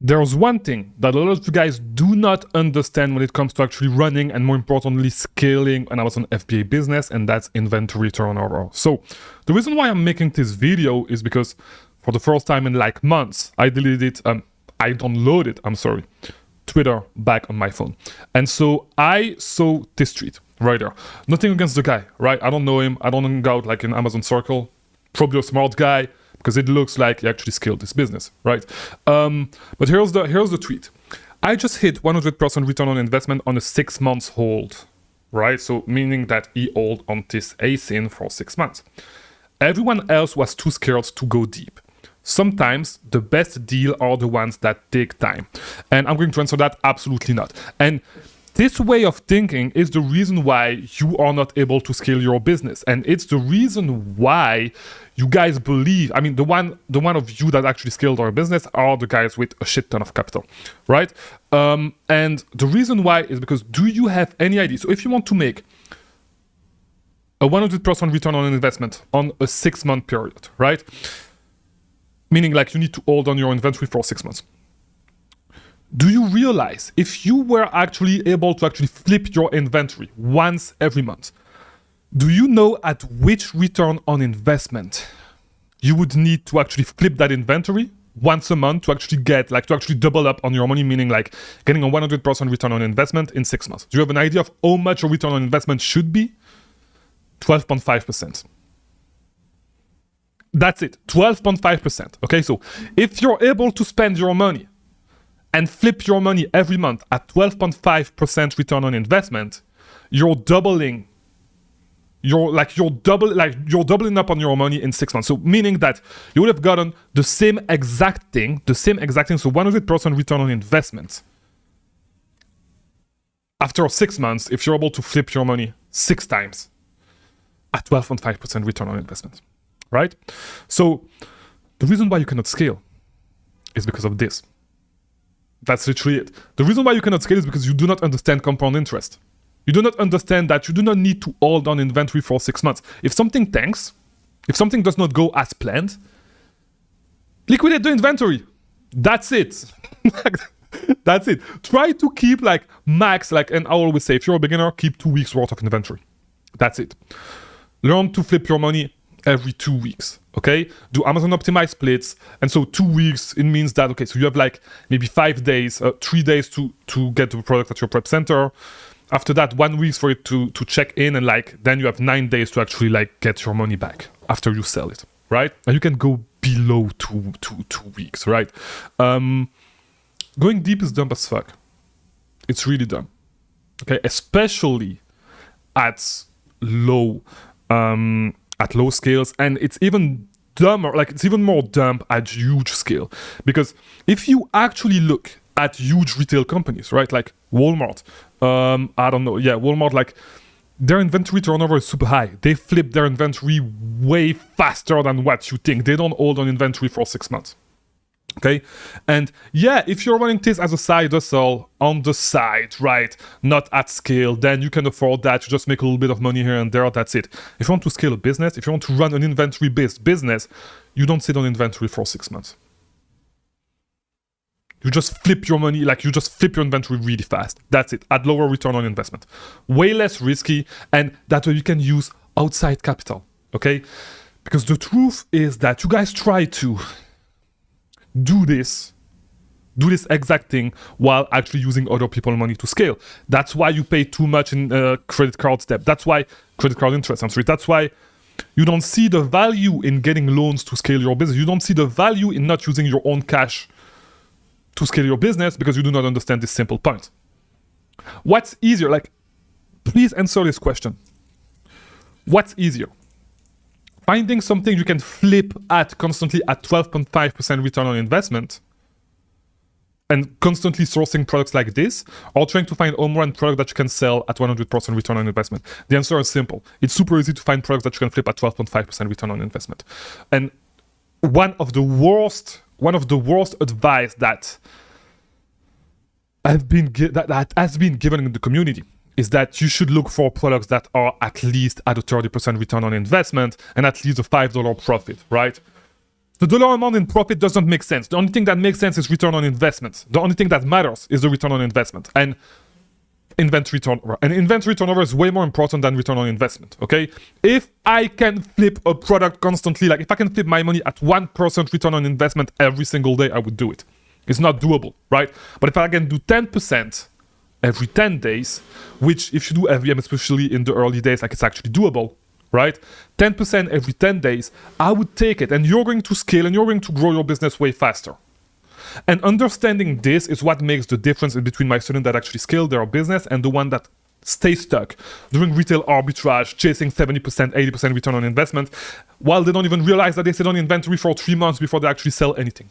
There's one thing that a lot of you guys do not understand when it comes to actually running and, more importantly, scaling an Amazon FBA business, and that's inventory turnover. So the reason why I'm making this video is because for the first time in like months, I downloaded Twitter back on my phone. And so I saw this tweet right there. Nothing against the guy, right? I don't know him. I don't hang out like in Amazon circle. Probably a smart guy, because it looks like he actually scaled this business, right? But here's the tweet. I just hit 100% return on investment on a 6 months hold, right? So meaning that he held on this ASIN for 6 months. Everyone else was too scared to go deep. Sometimes the best deal are the ones that take time. And I'm going to answer that absolutely not. And this way of thinking is the reason why you are not able to scale your business. And it's the reason why you guys believe, I mean, the one of you that actually scaled our business are the guys with a shit ton of capital, right? And the reason why is because, do you have any idea? So if you want to make a 100% return on investment on a 6 month period, right? Meaning like you need to hold on your inventory for 6 months. Do you realize if you were actually able to actually flip your inventory once every month, do you know at which return on investment you would need to actually flip that inventory once a month to actually get, like, to actually double up on your money, meaning like getting a 100% return on investment in 6 months? Do you have an idea of how much a return on investment should be? 12.5%. That's it, 12.5%. Okay, so if you're able to spend your money and flip your money every month at 12.5% return on investment, you're doubling up on your money in 6 months. So meaning that you would have gotten the same exact thing, so 100% return on investment after 6 months if you're able to flip your money 6 times at 12.5% return on investment, right? So the reason why you cannot scale is because of this. That's literally it. The reason why you cannot scale is because you do not understand compound interest. You do not understand that you do not need to hold on inventory for 6 months. If something tanks, if something does not go as planned, liquidate the inventory. That's it. That's it. Try to keep like max, like, and I always say, if you're a beginner, keep 2 weeks worth of inventory. That's it. Learn to flip your money every 2 weeks. Okay, do Amazon optimized splits, and so 2 weeks, it means that, okay, so you have like maybe 5 days, 3 days to get the product at your prep center. After that, 1 week for it to check in, and like then you have 9 days to actually like get your money back after you sell it, right? And you can go below two weeks, right? Going deep is dumb as fuck. It's really dumb. Okay, especially at low scales, and it's even dumber, like it's even more dumb at huge scale. Because if you actually look at huge retail companies, right, like Walmart, Walmart, like their inventory turnover is super high. They flip their inventory way faster than what you think. They don't hold on inventory for 6 months. Okay, and yeah, if you're running this as a side hustle on the side, right, not at scale, then you can afford that. You just make a little bit of money here and there, that's it. If you want to scale a business, if you want to run an inventory-based business, you don't sit on inventory for 6 months. You just flip your money, like you just flip your inventory really fast. That's it, at lower return on investment. Way less risky, and that way you can use outside capital, okay? Because the truth is that you guys try to do this exact thing while actually using other people's money to scale. That's why you pay too much in credit card debt. That's why credit card interest, that's why you don't see the value in getting loans to scale your business. You don't see the value in not using your own cash to scale your business because you do not understand this simple point. What's easier? Like, please answer this question. What's easier? Finding something you can flip at constantly at 12.5% return on investment and constantly sourcing products like this, or trying to find home run product that you can sell at 100% return on investment? The answer is simple. It's super easy to find products that you can flip at 12.5% return on investment. And one of the worst advice that has been given in the community is that you should look for products that are at least at a 30% return on investment and at least a $5 profit, right? The dollar amount in profit doesn't make sense. The only thing that makes sense is return on investment. The only thing that matters is the return on investment. And inventory turnover. And inventory turnover is way more important than return on investment, okay? If I can flip a product constantly, like if I can flip my money at 1% return on investment every single day, I would do it. It's not doable, right? But if I can do 10% every 10 days, which if you do FBA, especially in the early days, like it's actually doable, right? 10% every 10 days, I would take it, and you're going to scale and you're going to grow your business way faster. And understanding this is what makes the difference in between my student that actually scaled their business and the one that stays stuck doing retail arbitrage, chasing 70%, 80% return on investment, while they don't even realize that they sit on inventory for 3 months before they actually sell anything.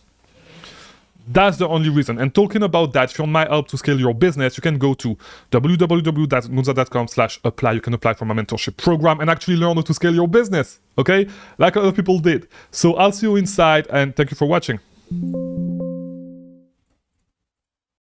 That's the only reason. And talking about that, if you want my help to scale your business, you can go to www.gunza.com/apply. You can apply for my mentorship program and actually learn how to scale your business, okay? Like other people did. So I'll see you inside, and thank you for watching.